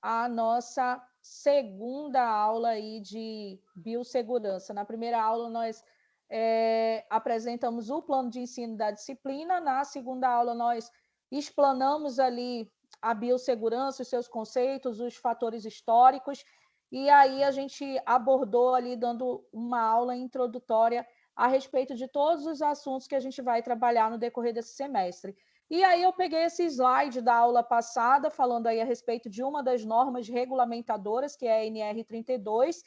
a nossa segunda aula aí de biossegurança. Na primeira aula, nós apresentamos o plano de ensino da disciplina. Na segunda aula, nós explanamos ali a biossegurança, os seus conceitos, os fatores históricos, e aí a gente abordou ali, dando uma aula introdutória a respeito de todos os assuntos que a gente vai trabalhar no decorrer desse semestre. E aí eu peguei esse slide da aula passada, falando aí a respeito de uma das normas regulamentadoras, que é a NR32.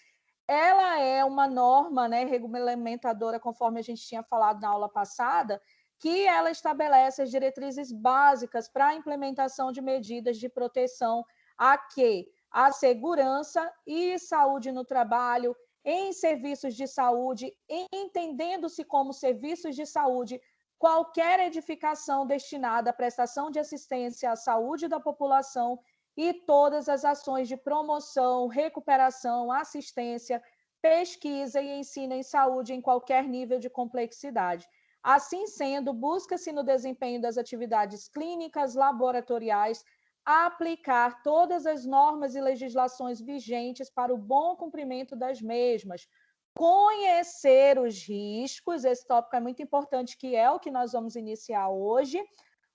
Ela é uma norma, né, regulamentadora, conforme a gente tinha falado na aula passada, que ela estabelece as diretrizes básicas para a implementação de medidas de proteção a segurança e saúde no trabalho, em serviços de saúde, entendendo-se como serviços de saúde qualquer edificação destinada à prestação de assistência à saúde da população e todas as ações de promoção, recuperação, assistência, pesquisa e ensino em saúde em qualquer nível de complexidade. Assim sendo, busca-se no desempenho das atividades clínicas, laboratoriais, aplicar todas as normas e legislações vigentes para o bom cumprimento das mesmas, conhecer os riscos, esse tópico é muito importante, que é o que nós vamos iniciar hoje,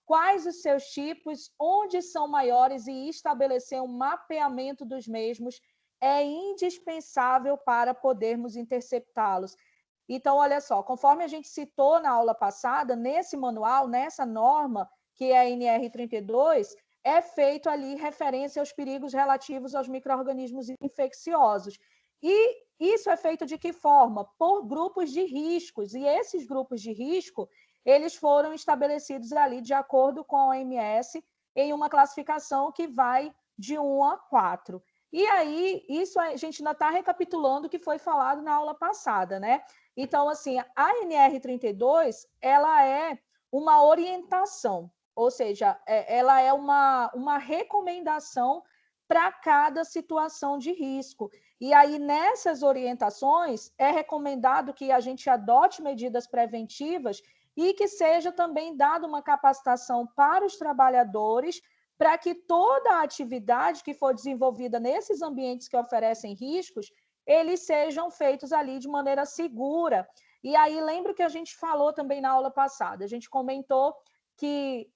quais os seus tipos, onde são maiores e estabelecer um mapeamento dos mesmos é indispensável para podermos interceptá-los. Então, olha só, conforme a gente citou na aula passada, nesse manual, nessa norma, que é a NR32, é feito ali referência aos perigos relativos aos micro-organismos infecciosos. E isso é feito de que forma? Por grupos de riscos. E esses grupos de risco, eles foram estabelecidos ali de acordo com a OMS em uma classificação que vai de 1 a 4. E aí, isso a gente ainda está recapitulando o que foi falado na aula passada, né? Então, assim, a NR32, ela é uma orientação, ou seja, ela é uma recomendação para cada situação de risco. E aí, nessas orientações, é recomendado que a gente adote medidas preventivas e que seja também dada uma capacitação para os trabalhadores para que toda a atividade que for desenvolvida nesses ambientes que oferecem riscos, eles sejam feitos ali de maneira segura. E aí, lembro que a gente falou também na aula passada, a gente comentou que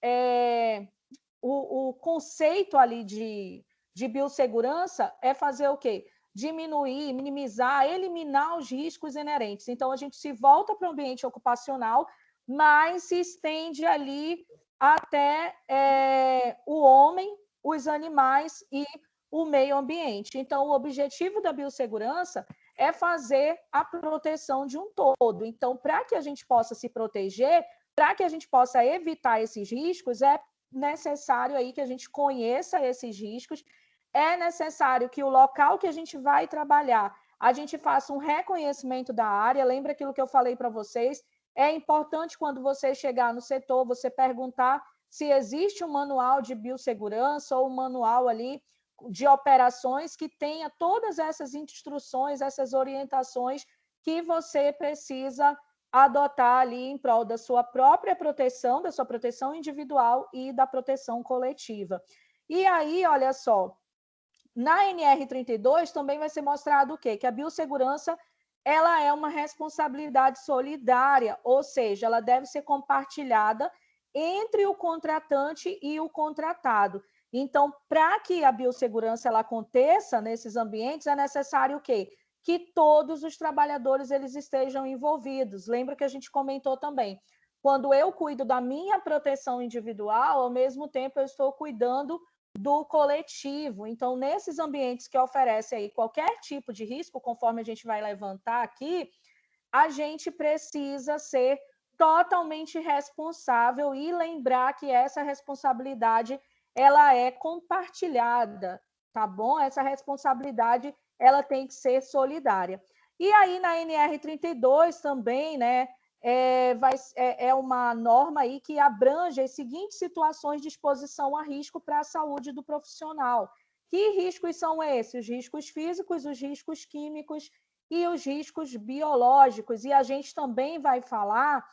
o conceito ali de biossegurança é fazer o quê? Diminuir, minimizar, eliminar os riscos inerentes. Então, a gente se volta para o ambiente ocupacional, mas se estende ali até o homem, os animais e o meio ambiente. Então, o objetivo da biossegurança é fazer a proteção de um todo. Então, para que a gente possa se proteger, para que a gente possa evitar esses riscos, é necessário aí que a gente conheça esses riscos, é necessário que o local que a gente vai trabalhar, a gente faça um reconhecimento da área. Lembra aquilo que eu falei para vocês? É importante, quando você chegar no setor, você perguntar se existe um manual de biossegurança ou um manual ali de operações que tenha todas essas instruções, essas orientações que você precisa adotar ali em prol da sua própria proteção, da sua proteção individual e da proteção coletiva. E aí, olha só, na NR32 também vai ser mostrado o quê? Que a biossegurança ela é uma responsabilidade solidária, ou seja, ela deve ser compartilhada entre o contratante e o contratado. Então, para que a biossegurança ela aconteça nesses ambientes, é necessário o quê? Que todos os trabalhadores eles estejam envolvidos. Lembra que a gente comentou também, quando eu cuido da minha proteção individual, ao mesmo tempo eu estou cuidando do coletivo. Então, nesses ambientes que oferecem aí qualquer tipo de risco, conforme a gente vai levantar aqui, a gente precisa ser totalmente responsável e lembrar que essa responsabilidade ela é compartilhada, tá bom? Essa responsabilidade ela tem que ser solidária. E aí na NR32 também, né, é uma norma aí que abrange as seguintes situações de exposição a risco para a saúde do profissional. Que riscos são esses? Os riscos físicos, os riscos químicos e os riscos biológicos. E a gente também vai falar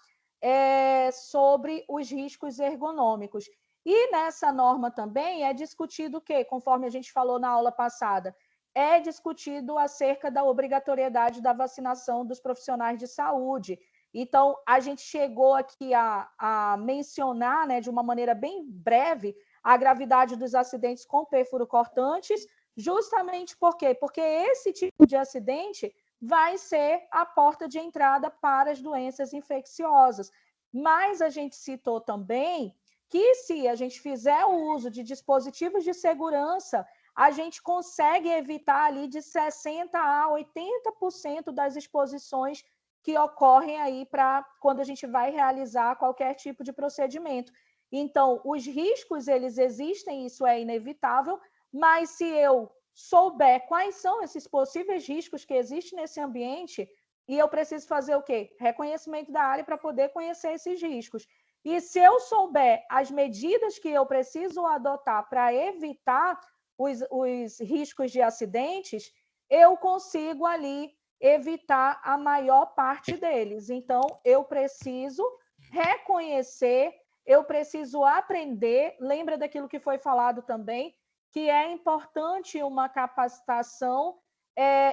sobre os riscos ergonômicos. E nessa norma também é discutido o quê? Conforme a gente falou na aula passada, é discutido acerca da obrigatoriedade da vacinação dos profissionais de saúde. Então, a gente chegou aqui a mencionar, né, de uma maneira bem breve, a gravidade dos acidentes com pêfuro cortantes, justamente por quê? Porque esse tipo de acidente vai ser a porta de entrada para as doenças infecciosas. Mas a gente citou também que, se a gente fizer o uso de dispositivos de segurança, a gente consegue evitar ali de 60% a 80% das exposições que ocorrem aí para quando a gente vai realizar qualquer tipo de procedimento. Então, os riscos, eles existem, isso é inevitável, mas se eu souber quais são esses possíveis riscos que existem nesse ambiente, e eu preciso fazer o quê? Reconhecimento da área para poder conhecer esses riscos. E se eu souber as medidas que eu preciso adotar para evitar os riscos de acidentes, eu consigo ali evitar a maior parte deles. Então, eu preciso reconhecer, eu preciso aprender. Lembra daquilo que foi falado também, que é importante uma capacitação,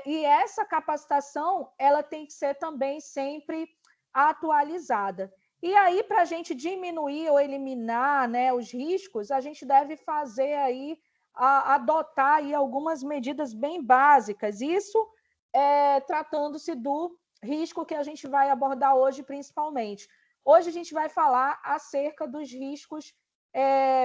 e essa capacitação ela tem que ser também sempre atualizada. E aí, para a gente diminuir ou eliminar, né, os riscos, a gente deve fazer aí, adotar aí algumas medidas bem básicas. Isso tratando-se do risco que a gente vai abordar hoje, principalmente. Hoje a gente vai falar acerca dos riscos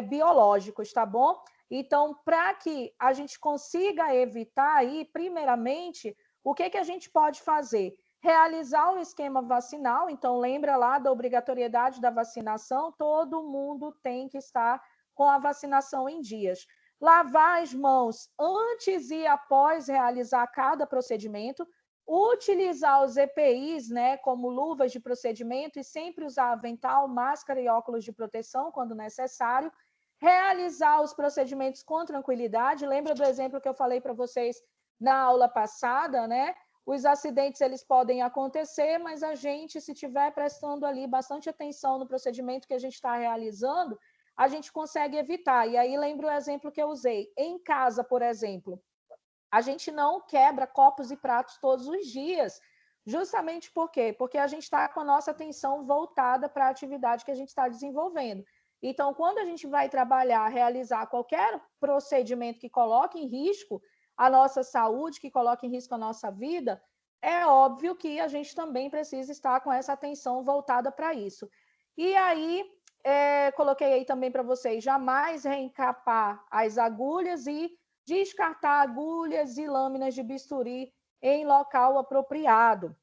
biológicos, tá bom? Então, para que a gente consiga evitar aí, primeiramente, o que a gente pode fazer? Realizar o esquema vacinal. Então, lembra lá da obrigatoriedade da vacinação, todo mundo tem que estar com a vacinação em dias. Lavar as mãos antes e após realizar cada procedimento, utilizar os EPIs, né, como luvas de procedimento, e sempre usar avental, máscara e óculos de proteção quando necessário, realizar os procedimentos com tranquilidade. Lembra do exemplo que eu falei para vocês na aula passada, né? Os acidentes, eles podem acontecer, mas a gente, se estiver prestando ali bastante atenção no procedimento que a gente está realizando, a gente consegue evitar. E aí lembra o exemplo que eu usei. Em casa, por exemplo, a gente não quebra copos e pratos todos os dias. Justamente por quê? Porque a gente está com a nossa atenção voltada para a atividade que a gente está desenvolvendo. Então, quando a gente vai trabalhar, realizar qualquer procedimento que coloque em risco a nossa saúde, que coloque em risco a nossa vida, é óbvio que a gente também precisa estar com essa atenção voltada para isso. E aí, coloquei aí também para vocês, jamais reencapar as agulhas e descartar agulhas e lâminas de bisturi em local apropriado,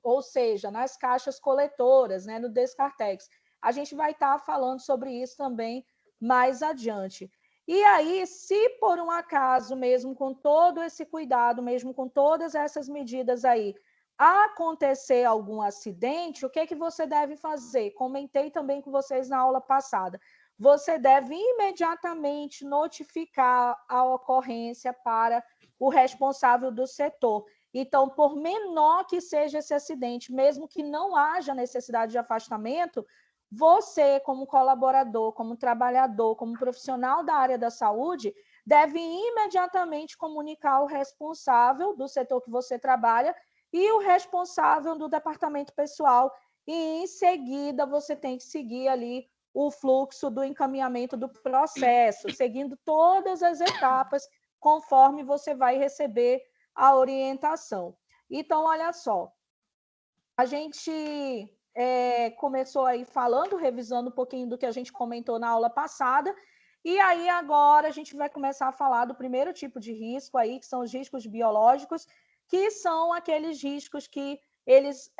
ou seja, nas caixas coletoras, né, no Descartex. A gente vai estar falando sobre isso também mais adiante. E aí, se por um acaso, mesmo com todo esse cuidado, mesmo com todas essas medidas aí, acontecer algum acidente, o que você deve fazer? Comentei também com vocês na aula passada. Você deve imediatamente notificar a ocorrência para o responsável do setor. Então, por menor que seja esse acidente, mesmo que não haja necessidade de afastamento, você, como colaborador, como trabalhador, como profissional da área da saúde, deve imediatamente comunicar o responsável do setor que você trabalha e o responsável do departamento pessoal, e em seguida você tem que seguir ali o fluxo do encaminhamento do processo, seguindo todas as etapas conforme você vai receber a orientação. Então, olha só, a gente começou aí falando, revisando um pouquinho do que a gente comentou na aula passada, e aí agora a gente vai começar a falar do primeiro tipo de risco aí, que são os riscos biológicos, que são aqueles riscos que eles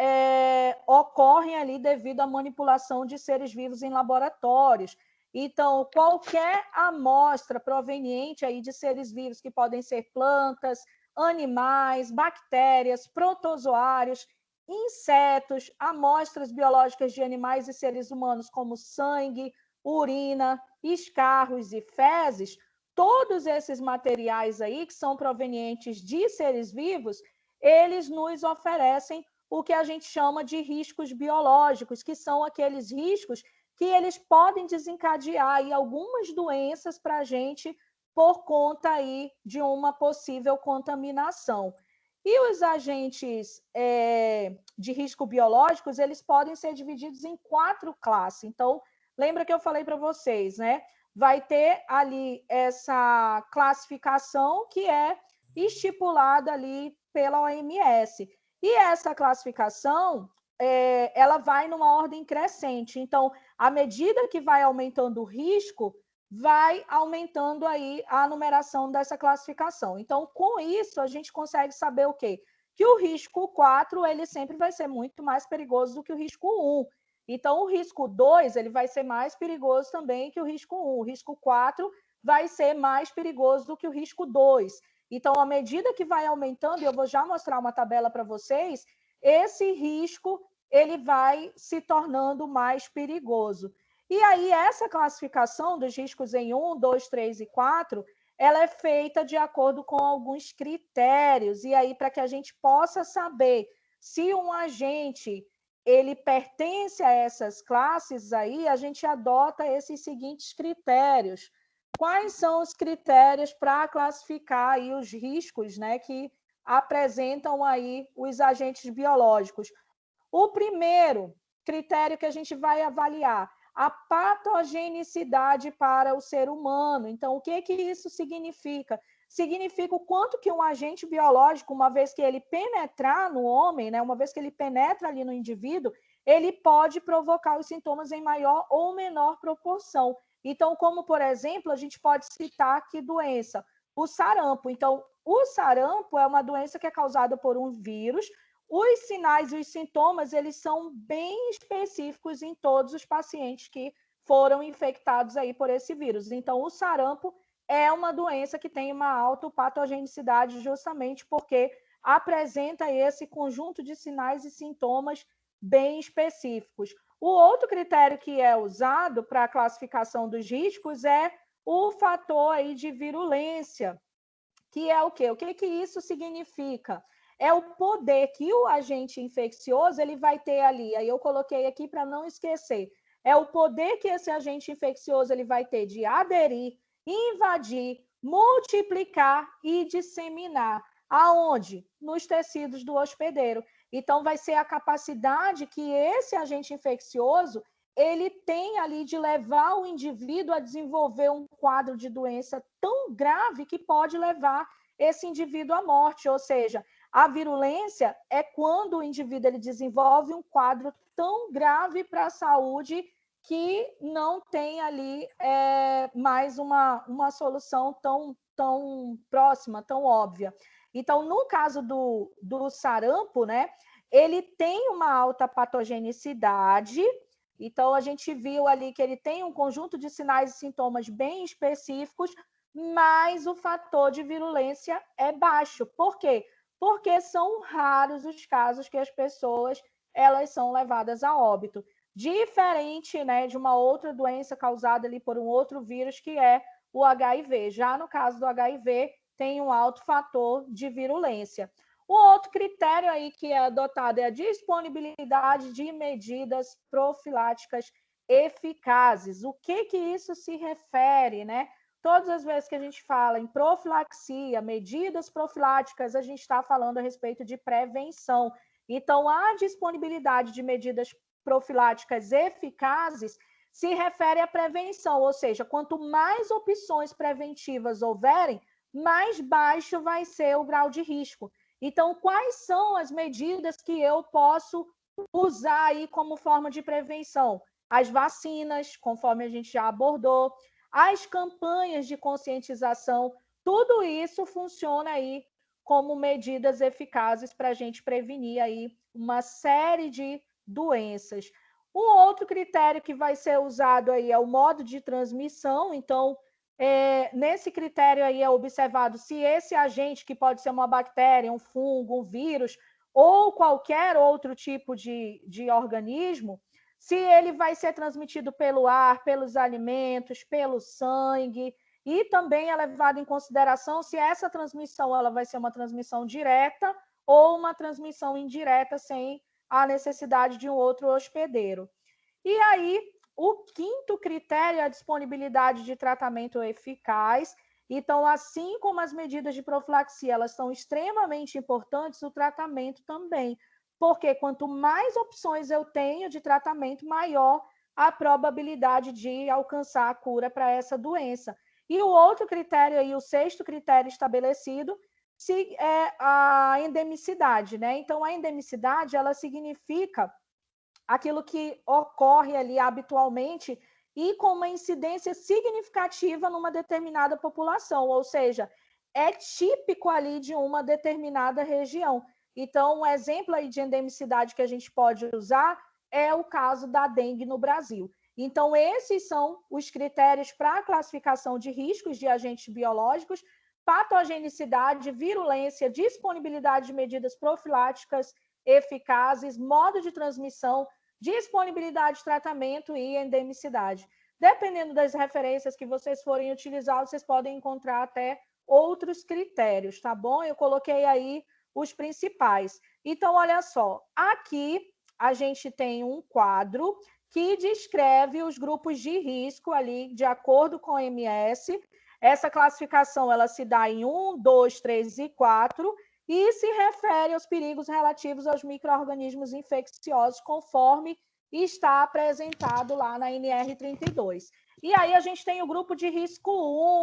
ocorrem ali devido à manipulação de seres vivos em laboratórios. Então, qualquer amostra proveniente aí de seres vivos, que podem ser plantas, animais, bactérias, protozoários, insetos, amostras biológicas de animais e seres humanos, como sangue, urina, escarros e fezes, todos esses materiais aí que são provenientes de seres vivos, eles nos oferecem o que a gente chama de riscos biológicos, que são aqueles riscos que eles podem desencadear aí algumas doenças para a gente por conta aí de uma possível contaminação. E os agentes de risco biológicos, eles podem ser divididos em 4 classes. Então, lembra que eu falei para vocês, né? Vai ter ali essa classificação que é estipulada ali pela OMS. E essa classificação, ela vai numa ordem crescente. Então, à medida que vai aumentando o risco, vai aumentando aí a numeração dessa classificação. Então, com isso, a gente consegue saber o quê? Que o risco 4, ele sempre vai ser muito mais perigoso do que o risco 1. Então, o risco 2, ele vai ser mais perigoso também que o risco 1. O risco 4 vai ser mais perigoso do que o risco 2. Então, à medida que vai aumentando, e eu vou já mostrar uma tabela para vocês, esse risco ele vai se tornando mais perigoso. E aí, essa classificação dos riscos em 1, 2, 3 e 4, ela é feita de acordo com alguns critérios, e aí para que a gente possa saber se um agente ele pertence a essas classes, aí a gente adota esses seguintes critérios. Quais são os critérios para classificar aí os riscos, né, que apresentam aí os agentes biológicos? O primeiro critério que a gente vai avaliar, a patogenicidade para o ser humano. Então, o que isso significa? Significa o quanto que um agente biológico, uma vez que ele penetrar no homem, né, uma vez que ele penetra ali no indivíduo, ele pode provocar os sintomas em maior ou menor proporção. Então, como, por exemplo, a gente pode citar aqui doença, o sarampo. Então, o sarampo é uma doença que é causada por um vírus. Os sinais e os sintomas, eles são bem específicos em todos os pacientes que foram infectados aí por esse vírus. Então, o sarampo é uma doença que tem uma alta patogenicidade justamente porque apresenta esse conjunto de sinais e sintomas bem específicos. O outro critério que é usado para a classificação dos riscos é o fator aí de virulência, que é o quê? O que isso significa? É o poder que o agente infeccioso ele vai ter ali. Aí eu coloquei aqui para não esquecer. É o poder que esse agente infeccioso ele vai ter de aderir, invadir, multiplicar e disseminar. Aonde? Nos tecidos do hospedeiro. Então, vai ser a capacidade que esse agente infeccioso ele tem ali de levar o indivíduo a desenvolver um quadro de doença tão grave que pode levar esse indivíduo à morte, ou seja, a virulência é quando o indivíduo ele desenvolve um quadro tão grave para a saúde que não tem ali mais uma solução tão próxima, tão óbvia. Então, no caso do sarampo, né, ele tem uma alta patogenicidade. Então, a gente viu ali que ele tem um conjunto de sinais e sintomas bem específicos, mas o fator de virulência é baixo. Por quê? Porque são raros os casos que as pessoas elas são levadas a óbito. Diferente, né, de uma outra doença causada ali por um outro vírus, que é o HIV. Já no caso do HIV, tem um alto fator de virulência. O outro critério aí que é adotado é a disponibilidade de medidas profiláticas eficazes. O que isso se refere, né? Todas as vezes que a gente fala em profilaxia, medidas profiláticas, a gente está falando a respeito de prevenção. Então, a disponibilidade de medidas profiláticas eficazes se refere à prevenção, ou seja, quanto mais opções preventivas houverem, mais baixo vai ser o grau de risco. Então, quais são as medidas que eu posso usar aí como forma de prevenção? As vacinas, conforme a gente já abordou, as campanhas de conscientização, tudo isso funciona aí como medidas eficazes para a gente prevenir aí uma série de doenças. Um outro critério que vai ser usado aí é o modo de transmissão. Então, nesse critério aí é observado se esse agente, que pode ser uma bactéria, um fungo, um vírus, ou qualquer outro tipo de organismo, se ele vai ser transmitido pelo ar, pelos alimentos, pelo sangue, e também é levado em consideração se essa transmissão ela vai ser uma transmissão direta ou uma transmissão indireta sem a necessidade de um outro hospedeiro. E aí, O quinto critério é a disponibilidade de tratamento eficaz. Então, assim como as medidas de profilaxia, elas são extremamente importantes, o tratamento também, porque quanto mais opções eu tenho de tratamento, maior a probabilidade de alcançar a cura para essa doença. E o outro critério aí, o sexto critério estabelecido, é a endemicidade, né? Então, a endemicidade, ela significa aquilo que ocorre ali habitualmente e com uma incidência significativa numa determinada população, ou seja, é típico ali de uma determinada região. Então, um exemplo aí de endemicidade que a gente pode usar é o caso da dengue no Brasil. Então, esses são os critérios para a classificação de riscos de agentes biológicos: patogenicidade, virulência, disponibilidade de medidas profiláticas eficazes, modo de transmissão, disponibilidade de tratamento e endemicidade. Dependendo das referências que vocês forem utilizar, vocês podem encontrar até outros critérios, tá bom? Eu coloquei aí os principais. Então, olha só, aqui a gente tem um quadro que descreve os grupos de risco ali, de acordo com a OMS. Essa classificação ela se dá em 1, 2, 3 e 4 e se refere aos perigos relativos aos micro-organismos infecciosos, conforme está apresentado lá na NR32. E aí a gente tem o grupo de risco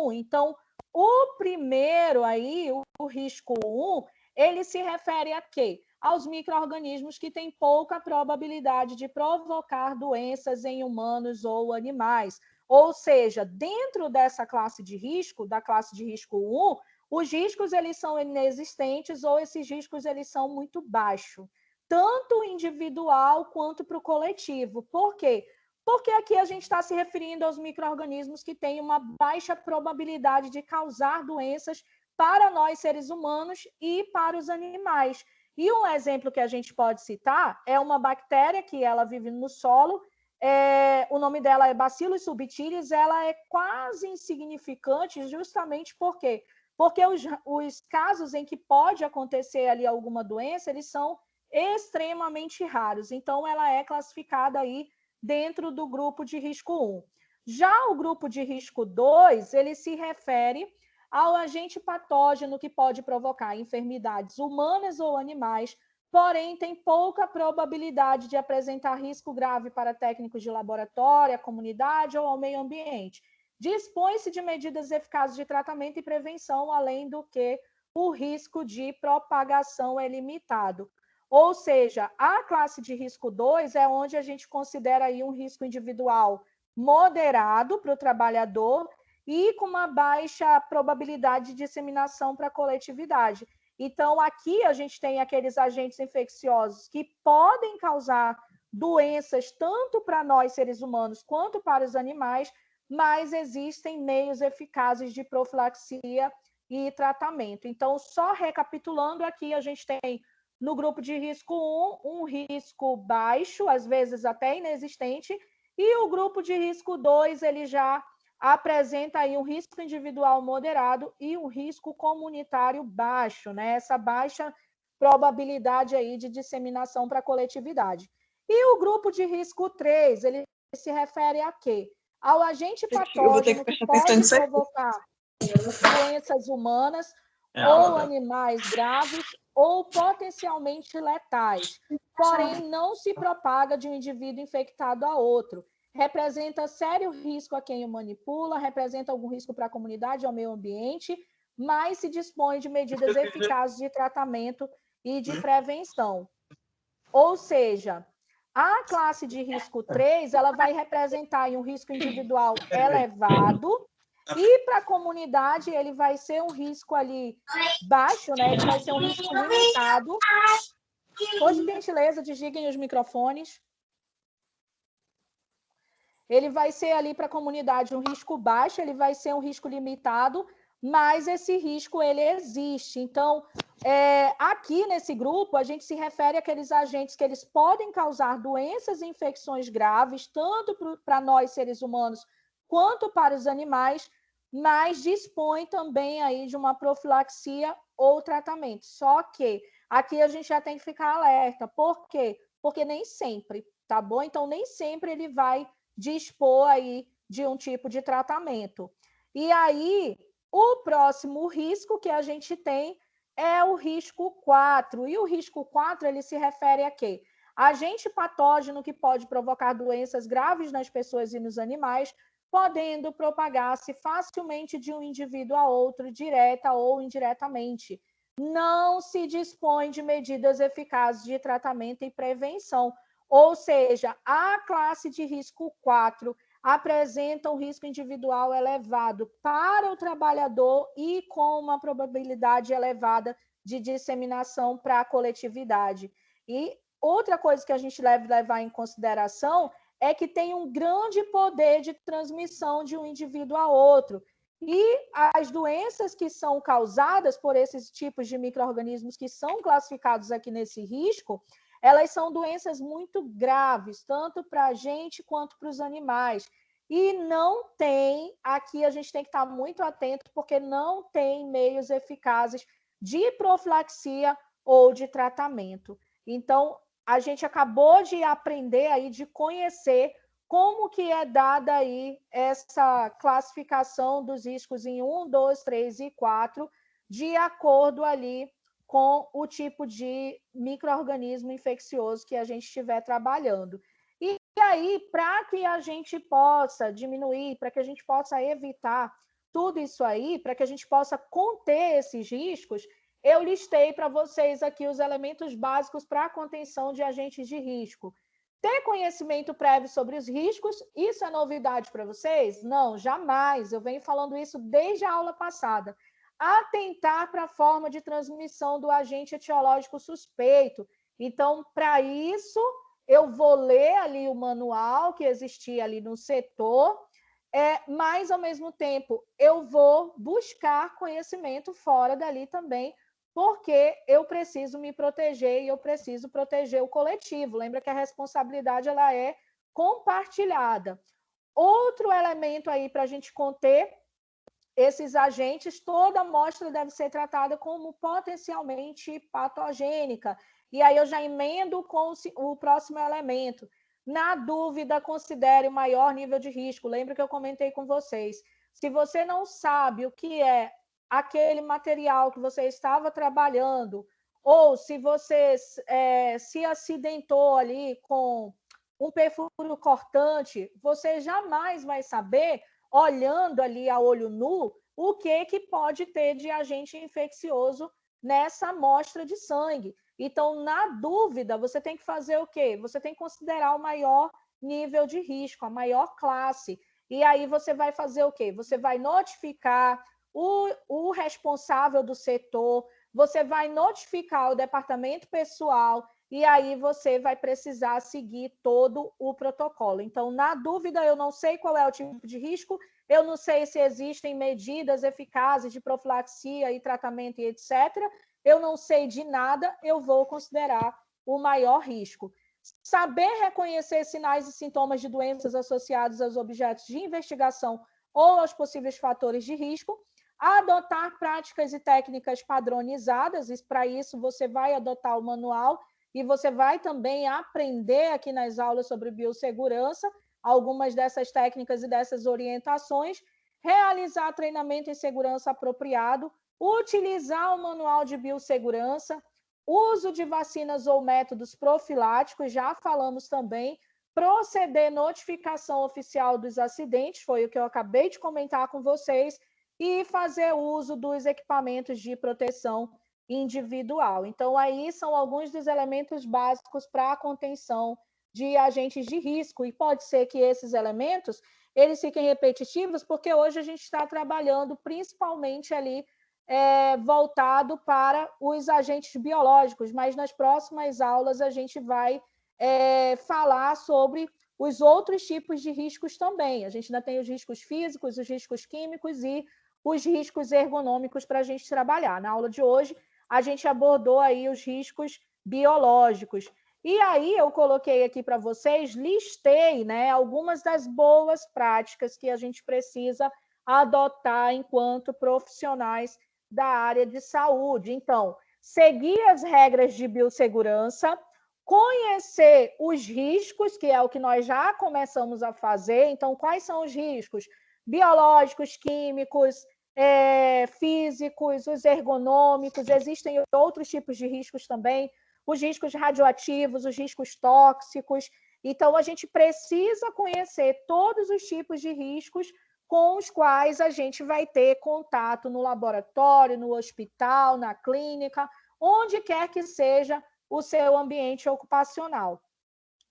1. Então, o primeiro aí, o risco 1, ele se refere a quê? Aos micro-organismos que têm pouca probabilidade de provocar doenças em humanos ou animais. Ou seja, dentro dessa classe de risco, da classe de risco 1, os riscos eles são inexistentes ou esses riscos eles são muito baixos, tanto individual quanto para o coletivo. Por quê? Porque aqui a gente está se referindo aos micro-organismos que têm uma baixa probabilidade de causar doenças para nós, seres humanos, e para os animais. E um exemplo que a gente pode citar é uma bactéria que ela vive no solo, o nome dela é Bacillus subtilis, ela é quase insignificante justamente porque os casos em que pode acontecer ali alguma doença, eles são extremamente raros. Então, ela é classificada aí dentro do grupo de risco 1. Já o grupo de risco 2, ele se refere ao agente patógeno que pode provocar enfermidades humanas ou animais, porém tem pouca probabilidade de apresentar risco grave para técnicos de laboratório, a comunidade ou ao meio ambiente. Dispõe-se de medidas eficazes de tratamento e prevenção, além do que o risco de propagação é limitado. Ou seja, a classe de risco 2 é onde a gente considera aí um risco individual moderado para o trabalhador e com uma baixa probabilidade de disseminação para a coletividade. Então, aqui a gente tem aqueles agentes infecciosos que podem causar doenças tanto para nós, seres humanos, quanto para os animais, mas existem meios eficazes de profilaxia e tratamento. Então, só recapitulando aqui, a gente tem no grupo de risco 1, um risco baixo, às vezes até inexistente, e o grupo de risco 2, ele já apresenta aí um risco individual moderado e um risco comunitário baixo, né? Essa baixa probabilidade aí de disseminação para a coletividade. E o grupo de risco 3, ele se refere a quê? Ao agente patógeno que pode provocar doenças humanas ou animais graves ou potencialmente letais, porém não se propaga de um indivíduo infectado a outro. Representa sério risco a quem o manipula, representa algum risco para a comunidade, ao meio ambiente, mas se dispõe de medidas eficazes de tratamento e de prevenção. Ou seja, a classe de risco 3, ela vai representar um risco individual elevado, e para a comunidade ele vai ser um risco ali baixo, né? Ele vai ser um risco limitado. Por gentileza, desliguem os microfones. Ele vai ser ali para a comunidade um risco baixo, ele vai ser um risco limitado, mas esse risco ele existe. Então, aqui nesse grupo, a gente se refere àqueles agentes que eles podem causar doenças e infecções graves, tanto para nós, seres humanos, quanto para os animais, mas dispõe também aí de uma profilaxia ou tratamento. Só que aqui a gente já tem que ficar alerta. Por quê? Porque nem sempre, tá bom? Então, nem sempre ele vai dispor aí de um tipo de tratamento. E aí, o próximo risco que a gente tem é o risco 4. E o risco 4, ele se refere a quê? Agente patógeno que pode provocar doenças graves nas pessoas e nos animais, podendo propagar-se facilmente de um indivíduo a outro, direta ou indiretamente. Não se dispõe de medidas eficazes de tratamento e prevenção, ou seja, a classe de risco 4 apresenta um risco individual elevado para o trabalhador e com uma probabilidade elevada de disseminação para a coletividade. E outra coisa que a gente deve levar em consideração é que tem um grande poder de transmissão de um indivíduo a outro. E as doenças que são causadas por esses tipos de micro-organismos que são classificados aqui nesse risco, elas são doenças muito graves, tanto para a gente quanto para os animais. E não tem, aqui a gente tem que estar muito atento, porque não tem meios eficazes de profilaxia ou de tratamento. Então, a gente acabou de aprender aí, de conhecer como que é dada aí essa classificação dos riscos em 1, 2, 3 e 4, de acordo ali com o tipo de micro-organismo infeccioso que a gente estiver trabalhando. E aí, para que a gente possa diminuir, para que a gente possa evitar tudo isso aí, para que a gente possa conter esses riscos, eu listei para vocês aqui os elementos básicos para a contenção de agentes de risco. Ter conhecimento prévio sobre os riscos, isso é novidade para vocês? Não, jamais. Eu venho falando isso desde a aula passada. Atentar para a forma de transmissão do agente etiológico suspeito. Então, para isso, eu vou ler ali o manual que existia ali no setor, mas, ao mesmo tempo, eu vou buscar conhecimento fora dali também, porque eu preciso me proteger e eu preciso proteger o coletivo. Lembra que a responsabilidade ela é compartilhada. Outro elemento aí para a gente conter esses agentes, toda amostra deve ser tratada como potencialmente patogênica. E aí eu já emendo com o próximo elemento. Na dúvida, considere o maior nível de risco. Lembra que eu comentei com vocês. Se você não sabe o que é aquele material que você estava trabalhando, ou se você se acidentou ali com um perfúrio cortante, você jamais vai saber, olhando ali a olho nu, o que pode ter de agente infeccioso nessa amostra de sangue. Então, na dúvida, você tem que fazer o quê? Você tem que considerar o maior nível de risco, a maior classe. E aí você vai fazer o quê? Você vai notificar o responsável do setor, você vai notificar o departamento pessoal, e aí você vai precisar seguir todo o protocolo. Então, na dúvida, eu não sei qual é o tipo de risco, eu não sei se existem medidas eficazes de profilaxia e tratamento e etc. Eu não sei de nada, eu vou considerar o maior risco. Saber reconhecer sinais e sintomas de doenças associados aos objetos de investigação ou aos possíveis fatores de risco, adotar práticas e técnicas padronizadas, e para isso você vai adotar o manual e você vai também aprender aqui nas aulas sobre biossegurança algumas dessas técnicas e dessas orientações, realizar treinamento em segurança apropriado, utilizar o manual de biossegurança, uso de vacinas ou métodos profiláticos, já falamos também, proceder notificação oficial dos acidentes, foi o que eu acabei de comentar com vocês, e fazer uso dos equipamentos de proteção individual. Então, aí são alguns dos elementos básicos para a contenção de agentes de risco, e pode ser que esses elementos eles fiquem repetitivos, porque hoje a gente está trabalhando principalmente ali voltado para os agentes biológicos, mas nas próximas aulas a gente vai falar sobre os outros tipos de riscos também. A gente ainda tem os riscos físicos, os riscos químicos e os riscos ergonômicos para a gente trabalhar. Na aula de hoje, a gente abordou aí os riscos biológicos. E aí eu coloquei aqui para vocês, listei, né, algumas das boas práticas que a gente precisa adotar enquanto profissionais da área de saúde. Então, seguir as regras de biossegurança, conhecer os riscos, que é o que nós já começamos a fazer. Então, quais são os riscos? Biológicos, químicos, físicos, os ergonômicos, existem outros tipos de riscos também, os riscos radioativos, os riscos tóxicos. Então, a gente precisa conhecer todos os tipos de riscos com os quais a gente vai ter contato no laboratório, no hospital, na clínica, onde quer que seja o seu ambiente ocupacional.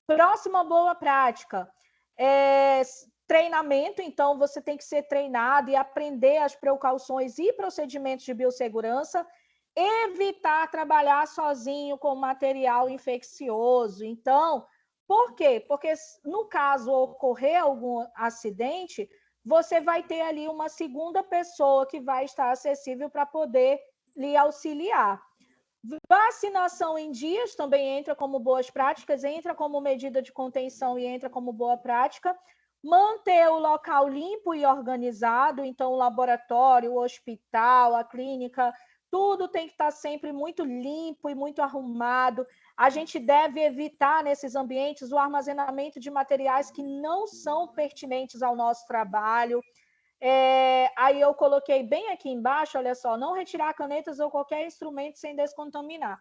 Próxima boa prática é treinamento. Então, você tem que ser treinado e aprender as precauções e procedimentos de biossegurança, evitar trabalhar sozinho com material infeccioso. Então, por quê? Porque no caso ocorrer algum acidente, você vai ter ali uma segunda pessoa que vai estar acessível para poder lhe auxiliar. Vacinação em dias também entra como boas práticas, entra como medida de contenção e entra como boa prática. Manter o local limpo e organizado, então o laboratório, o hospital, a clínica, tudo tem que estar sempre muito limpo e muito arrumado. A gente deve evitar nesses ambientes o armazenamento de materiais que não são pertinentes ao nosso trabalho. Aí eu coloquei bem aqui embaixo, olha só, não retirar canetas ou qualquer instrumento sem descontaminar.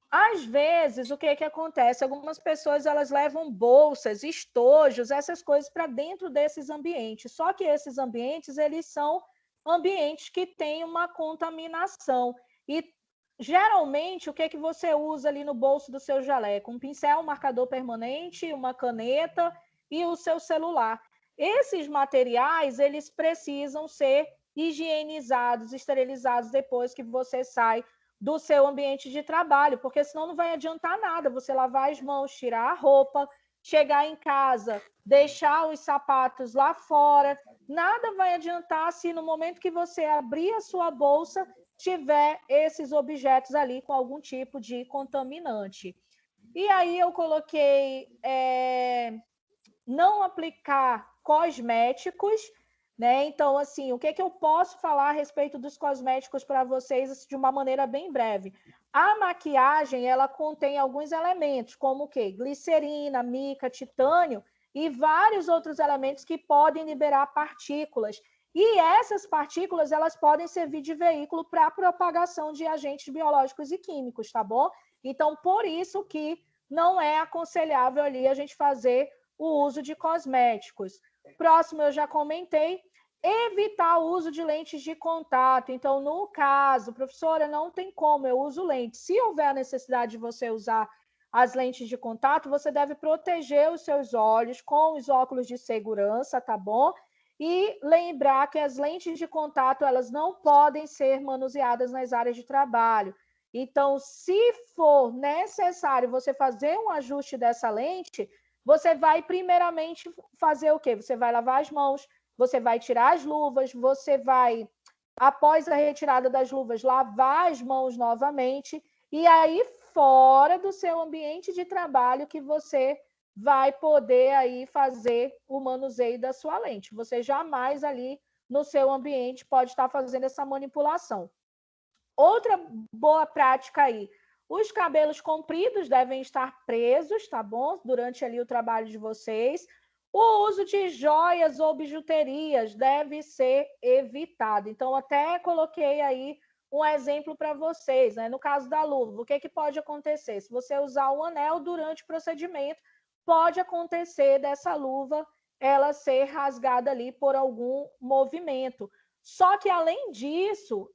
Às vezes, o que acontece? Algumas pessoas elas levam bolsas, estojos, essas coisas para dentro desses ambientes. Só que esses ambientes, eles são ambientes que têm uma contaminação. E, geralmente, o que você usa ali no bolso do seu jaleco? Um pincel, um marcador permanente, uma caneta e o seu celular. Esses materiais, eles precisam ser higienizados, esterilizados depois que você sai do seu ambiente de trabalho, porque senão não vai adiantar nada você lavar as mãos, tirar a roupa, chegar em casa, deixar os sapatos lá fora. Nada vai adiantar se no momento que você abrir a sua bolsa tiver esses objetos ali com algum tipo de contaminante. E aí eu coloquei não aplicar cosméticos, né? Então, assim, o que eu posso falar a respeito dos cosméticos para vocês de uma maneira bem breve? A maquiagem, ela contém alguns elementos, como o quê? Glicerina, mica, titânio e vários outros elementos que podem liberar partículas. E essas partículas, elas podem servir de veículo para a propagação de agentes biológicos e químicos, tá bom? Então, por isso que não é aconselhável ali a gente fazer o uso de cosméticos. Próximo, eu já comentei, evitar o uso de lentes de contato. Então, no caso, professora, não tem como, eu uso lente. Se houver a necessidade de você usar as lentes de contato, você deve proteger os seus olhos com os óculos de segurança, tá bom? E lembrar que as lentes de contato, elas não podem ser manuseadas nas áreas de trabalho. Então, se for necessário você fazer um ajuste dessa lente, você vai primeiramente fazer o quê? Você vai lavar as mãos, você vai tirar as luvas, você vai, após a retirada das luvas, lavar as mãos novamente, e aí fora do seu ambiente de trabalho que você vai poder aí fazer o manuseio da sua lente. Você jamais ali no seu ambiente pode estar fazendo essa manipulação. Outra boa prática aí, os cabelos compridos devem estar presos, tá bom? Durante ali o trabalho de vocês. O uso de joias ou bijuterias deve ser evitado. Então, até coloquei aí um exemplo para vocês, né? No caso da luva, o que pode acontecer? Se você usar um anel durante o procedimento, pode acontecer dessa luva ela ser rasgada ali por algum movimento. Só que, além disso,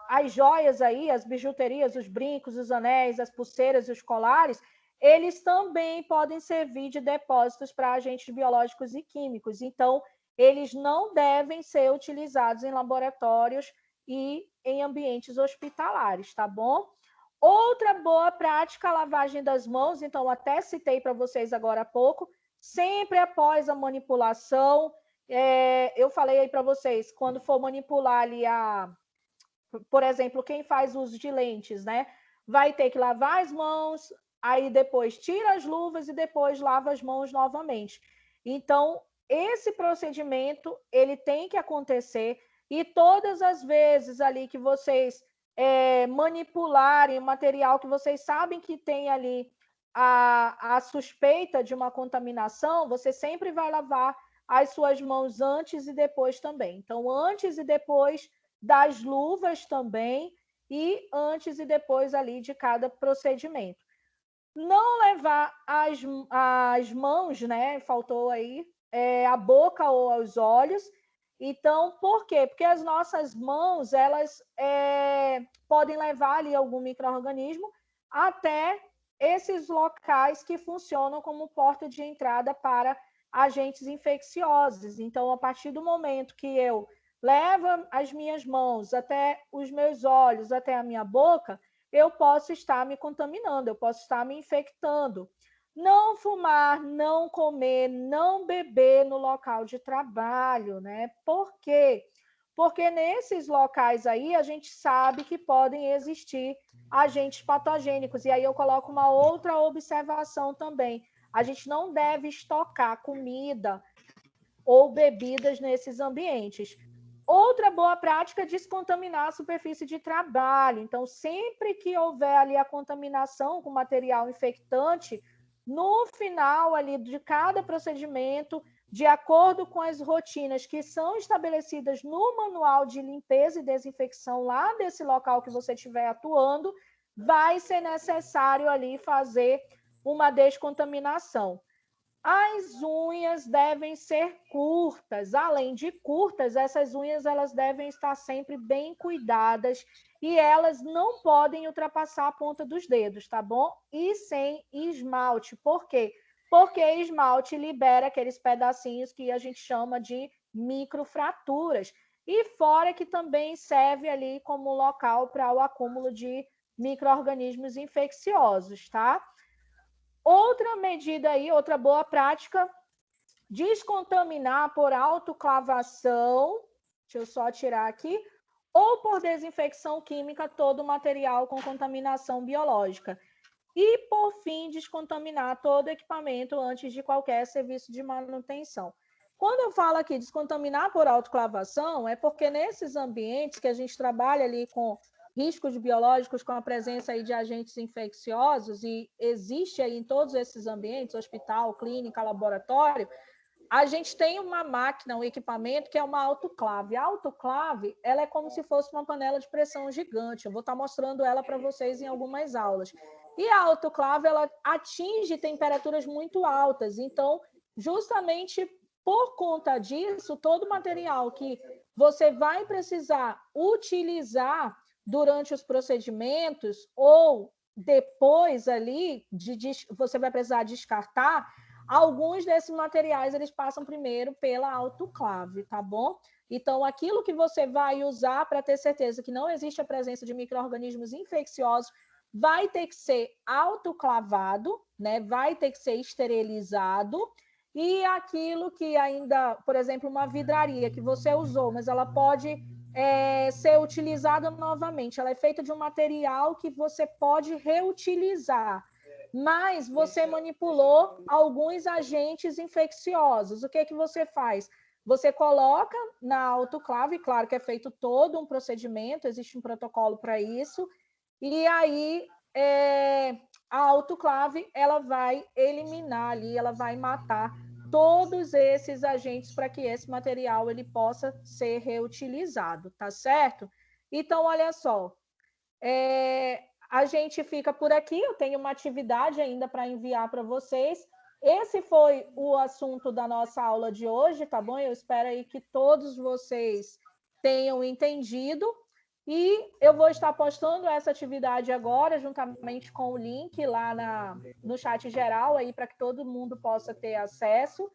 as joias aí, as bijuterias, os brincos, os anéis, as pulseiras e os colares, eles também podem servir de depósitos para agentes biológicos e químicos. Então, eles não devem ser utilizados em laboratórios e em ambientes hospitalares, tá bom? Outra boa prática, a lavagem das mãos. Então, até citei para vocês agora há pouco, sempre após a manipulação. Eu falei aí para vocês, quando for manipular ali por exemplo, quem faz uso de lentes, né? Vai ter que lavar as mãos, aí depois tira as luvas e depois lava as mãos novamente. Então, esse procedimento, ele tem que acontecer e todas as vezes ali que vocês manipularem o material que vocês sabem que tem ali a suspeita de uma contaminação, você sempre vai lavar as suas mãos antes e depois também. Então, antes e depois das luvas também, e antes e depois ali de cada procedimento. Não levar as mãos, né? Faltou aí, a boca ou os olhos. Então, por quê? Porque as nossas mãos, elas podem levar ali algum micro-organismo até esses locais que funcionam como porta de entrada para agentes infecciosos. Então, a partir do momento que eu levo as minhas mãos até os meus olhos, até a minha boca, eu posso estar me contaminando, eu posso estar me infectando. Não fumar, não comer, não beber no local de trabalho, né? Por quê? Porque nesses locais aí a gente sabe que podem existir agentes patogênicos. E aí eu coloco uma outra observação também. A gente não deve estocar comida ou bebidas nesses ambientes. Outra boa prática é descontaminar a superfície de trabalho. Então, sempre que houver ali a contaminação com material infectante, no final ali de cada procedimento, de acordo com as rotinas que são estabelecidas no manual de limpeza e desinfecção lá desse local que você estiver atuando, vai ser necessário ali fazer uma descontaminação. As unhas devem ser curtas. Além de curtas, essas unhas elas devem estar sempre bem cuidadas e elas não podem ultrapassar a ponta dos dedos, tá bom? E sem esmalte. Por quê? Porque esmalte libera aqueles pedacinhos que a gente chama de microfraturas. E fora que também serve ali como local para o acúmulo de micro-organismos infecciosos, tá? Outra medida aí, outra boa prática, descontaminar por autoclavação, deixa eu só tirar aqui, ou por desinfecção química todo o material com contaminação biológica. E, por fim, descontaminar todo equipamento antes de qualquer serviço de manutenção. Quando eu falo aqui descontaminar por autoclavação, é porque nesses ambientes que a gente trabalha ali com riscos biológicos, com a presença aí de agentes infecciosos, e existe aí em todos esses ambientes, hospital, clínica, laboratório, a gente tem uma máquina, um equipamento que é uma autoclave. A autoclave, ela é como se fosse uma panela de pressão gigante. Eu vou estar mostrando ela para vocês em algumas aulas. E a autoclave, ela atinge temperaturas muito altas. Então, justamente por conta disso, todo material que você vai precisar utilizar durante os procedimentos ou depois ali, você vai precisar descartar, alguns desses materiais eles passam primeiro pela autoclave, tá bom? Então, aquilo que você vai usar para ter certeza que não existe a presença de micro-organismos infecciosos vai ter que ser autoclavado, né? Vai ter que ser esterilizado. E aquilo que ainda, por exemplo, uma vidraria que você usou, mas ela pode ser utilizada novamente. Ela é feita de um material que você pode reutilizar, mas você manipulou alguns agentes infecciosos. O que é que você faz? Você coloca na autoclave, claro que é feito todo um procedimento, existe um protocolo para isso, e aí a autoclave ela vai eliminar ali, ela vai matar todos esses agentes para que esse material ele possa ser reutilizado, tá certo? Então, olha só, a gente fica por aqui, eu tenho uma atividade ainda para enviar para vocês. Esse foi o assunto da nossa aula de hoje, tá bom? Eu espero aí que todos vocês tenham entendido. E eu vou estar postando essa atividade agora, juntamente com o link lá no chat geral, aí para que todo mundo possa ter acesso.